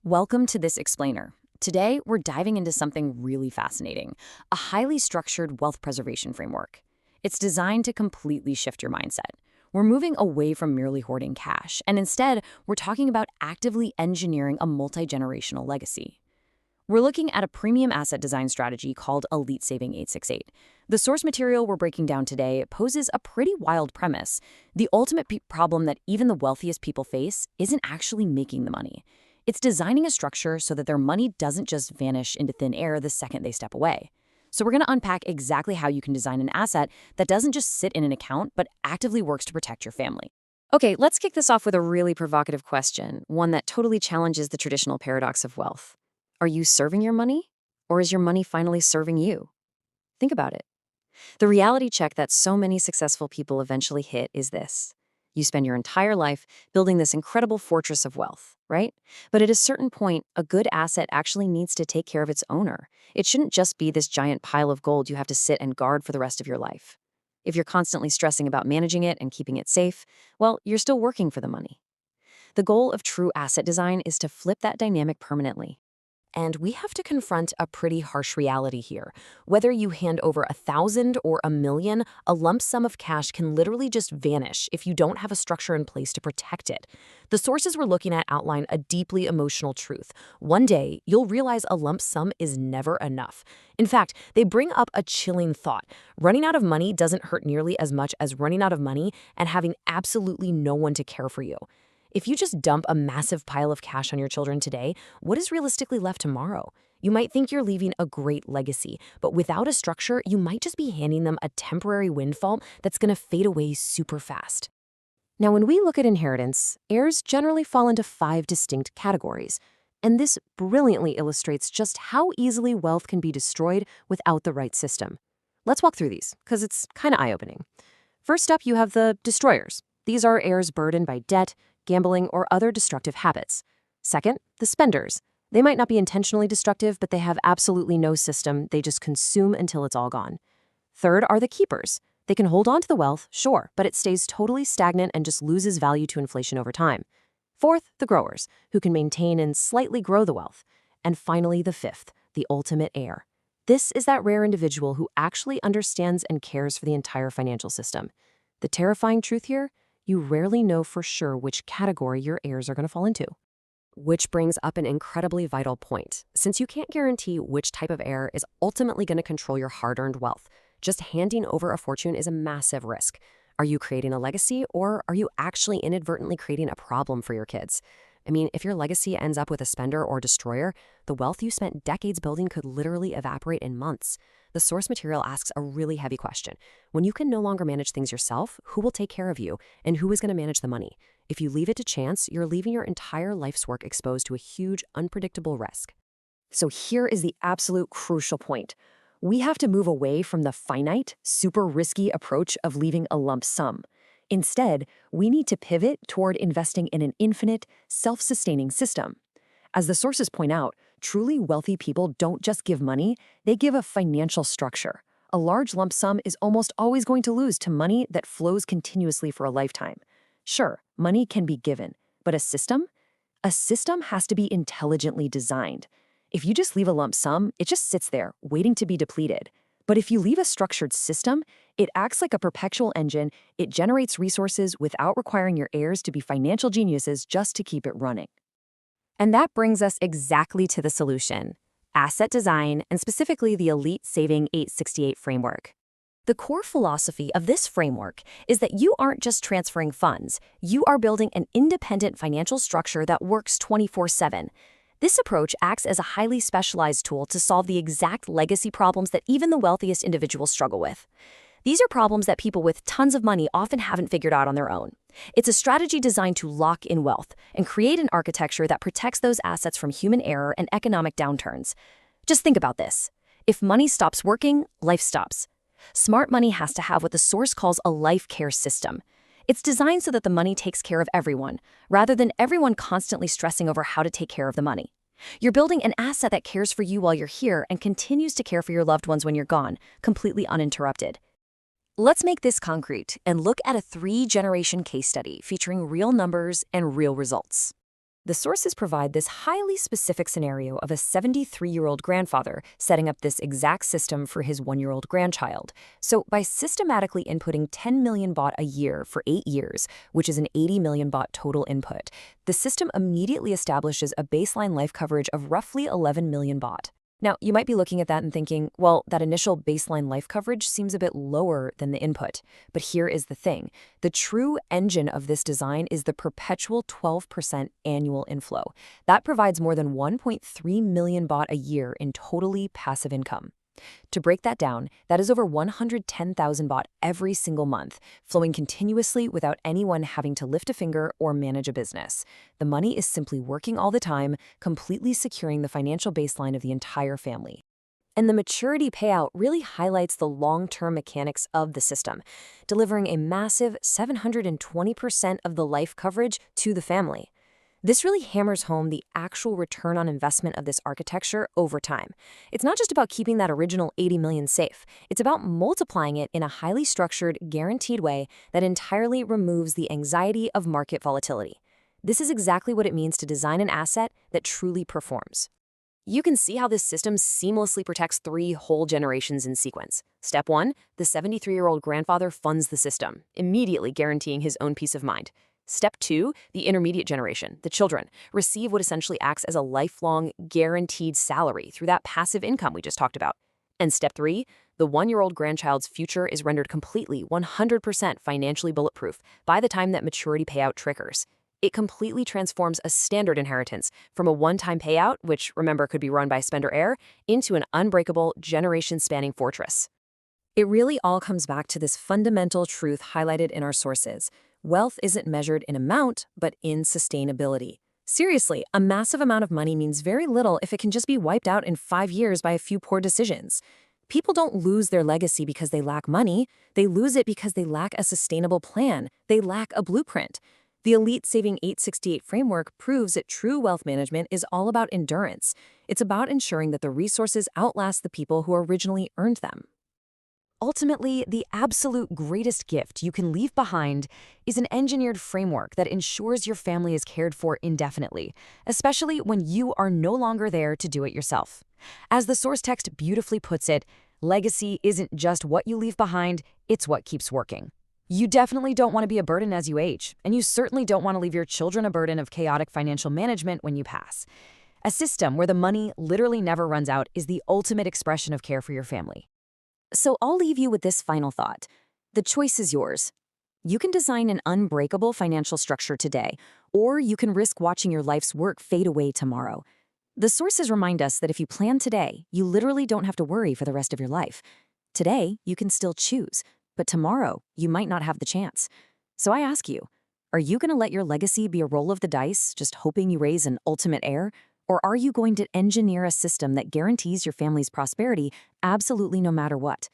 Welcome to this explainer. Today, we're diving into something really fascinating, a highly structured wealth preservation framework. It's designed to completely shift your mindset. We're moving away from merely hoarding cash, and instead, we're talking about actively engineering a multi-generational legacy. We're looking at a premium asset design strategy called Elite Saving 868. The source material we're breaking down today poses a pretty wild premise. The ultimate problem that even the wealthiest people face isn't actually making the money. It's designing a structure so that their money doesn't just vanish into thin air the second they step away. So we're going to unpack exactly how you can design an asset that doesn't just sit in an account, but actively works to protect your family. Okay, let's kick this off with a really provocative question, one that totally challenges the traditional paradox of wealth. Are you serving your money, or is your money finally serving you? Think about it. The reality check that so many successful people eventually hit is this. You spend your entire life building this incredible fortress of wealth, right? But at a certain point, a good asset actually needs to take care of its owner. It shouldn't just be this giant pile of gold you have to sit and guard for the rest of your life. If you're constantly stressing about managing it and keeping it safe, well, you're still working for the money. The goal of true asset design is to flip that dynamic permanently. And we have to confront a pretty harsh reality here. Whether you hand over 1,000 or 1,000,000, a lump sum of cash can literally just vanish if you don't have a structure in place to protect it. The sources we're looking at outline a deeply emotional truth. One day, you'll realize a lump sum is never enough. In fact, they bring up a chilling thought. Running out of money doesn't hurt nearly as much as running out of money and having absolutely no one to care for you. If you just dump a massive pile of cash on your children today, what is realistically left tomorrow? You might think you're leaving a great legacy, but without a structure, you might just be handing them a temporary windfall that's going to fade away super fast. Now, when we look at inheritance, heirs generally fall into 5 distinct categories. And this brilliantly illustrates just how easily wealth can be destroyed without the right system. Let's walk through these, because it's kind of eye-opening. First up, you have the destroyers. These are heirs burdened by debt, gambling, or other destructive habits. Second, the spenders. They might not be intentionally destructive, but they have absolutely no system. They just consume until it's all gone. Third are the keepers. They can hold on to the wealth, sure, but it stays totally stagnant and just loses value to inflation over time. Fourth, the growers, who can maintain and slightly grow the wealth. And finally, the fifth, the ultimate heir. This is that rare individual who actually understands and cares for the entire financial system. The terrifying truth here? You rarely know for sure which category your heirs are going to fall into. Which brings up an incredibly vital point. Since you can't guarantee which type of heir is ultimately going to control your hard-earned wealth, just handing over a fortune is a massive risk. Are you creating a legacy, or are you actually inadvertently creating a problem for your kids? I mean, if your legacy ends up with a spender or destroyer, the wealth you spent decades building could literally evaporate in months. The source material asks a really heavy question. When you can no longer manage things yourself, who will take care of you, and who is going to manage the money? If you leave it to chance, you're leaving your entire life's work exposed to a huge, unpredictable risk. So here is the absolute crucial point. We have to move away from the finite, super risky approach of leaving a lump sum. Instead, we need to pivot toward investing in an infinite, self-sustaining system. As the sources point out, truly wealthy people don't just give money, they give a financial structure. A large lump sum is almost always going to lose to money that flows continuously for a lifetime. Sure, money can be given, but a system? A system has to be intelligently designed. If you just leave a lump sum, it just sits there, waiting to be depleted. But if you leave a structured system, it acts like a perpetual engine. It generates resources without requiring your heirs to be financial geniuses just to keep it running. And that brings us exactly to the solution: asset design, and specifically the Elite Saving 868 framework. The core philosophy of this framework is that you aren't just transferring funds, you are building an independent financial structure that works 24/7. This approach acts as a highly specialized tool to solve the exact legacy problems that even the wealthiest individuals struggle with. These are problems that people with tons of money often haven't figured out on their own. It's a strategy designed to lock in wealth and create an architecture that protects those assets from human error and economic downturns. Just think about this. If money stops working, life stops. Smart money has to have what the source calls a life care system. It's designed so that the money takes care of everyone, rather than everyone constantly stressing over how to take care of the money. You're building an asset that cares for you while you're here and continues to care for your loved ones when you're gone, completely uninterrupted. Let's make this concrete and look at a 3-generation case study featuring real numbers and real results. The sources provide this highly specific scenario of a 73-year-old grandfather setting up this exact system for his 1-year-old grandchild. So by systematically inputting 10 million baht a year for 8 years, which is an 80 million baht total input, the system immediately establishes a baseline life coverage of roughly 11 million baht. Now, you might be looking at that and thinking, well, that initial baseline life coverage seems a bit lower than the input. But here is the thing. The true engine of this design is the perpetual 12% annual inflow. That provides more than 1.3 million baht a year in totally passive income. To break that down, that is over 110,000 baht every single month, flowing continuously without anyone having to lift a finger or manage a business. The money is simply working all the time, completely securing the financial baseline of the entire family. And the maturity payout really highlights the long-term mechanics of the system, delivering a massive 720% of the life coverage to the family. This really hammers home the actual return on investment of this architecture over time. It's not just about keeping that original 80 million safe. It's about multiplying it in a highly structured, guaranteed way that entirely removes the anxiety of market volatility. This is exactly what it means to design an asset that truly performs. You can see how this system seamlessly protects 3 whole generations in sequence. Step 1, the 73-year-old grandfather funds the system, immediately guaranteeing his own peace of mind. Step 2, the intermediate generation, the children, receive what essentially acts as a lifelong guaranteed salary through that passive income we just talked about. And step 3, the 1-year-old grandchild's future is rendered completely 100% financially bulletproof by the time that maturity payout triggers. It completely transforms a standard inheritance from a one-time payout, which, remember, could be run by spender heir, into an unbreakable, generation-spanning fortress. It really all comes back to this fundamental truth highlighted in our sources. Wealth isn't measured in amount, but in sustainability. Seriously, a massive amount of money means very little if it can just be wiped out in 5 years by a few poor decisions. People don't lose their legacy because they lack money. They lose it because they lack a sustainable plan. They lack a blueprint. The Elite Saving 868 framework proves that true wealth management is all about endurance. It's about ensuring that the resources outlast the people who originally earned them. Ultimately, the absolute greatest gift you can leave behind is an engineered framework that ensures your family is cared for indefinitely, especially when you are no longer there to do it yourself. As the source text beautifully puts it, legacy isn't just what you leave behind, it's what keeps working. You definitely don't want to be a burden as you age, and you certainly don't want to leave your children a burden of chaotic financial management when you pass. A system where the money literally never runs out is the ultimate expression of care for your family. So I'll leave you with this final thought. The choice is yours. You can design an unbreakable financial structure today, or you can risk watching your life's work fade away tomorrow. The sources remind us that if you plan today, you literally don't have to worry for the rest of your life. Today, you can still choose, but tomorrow, you might not have the chance. So I ask you, are you going to let your legacy be a roll of the dice, just hoping you raise an ultimate heir? Or are you going to engineer a system that guarantees your family's prosperity absolutely no matter what?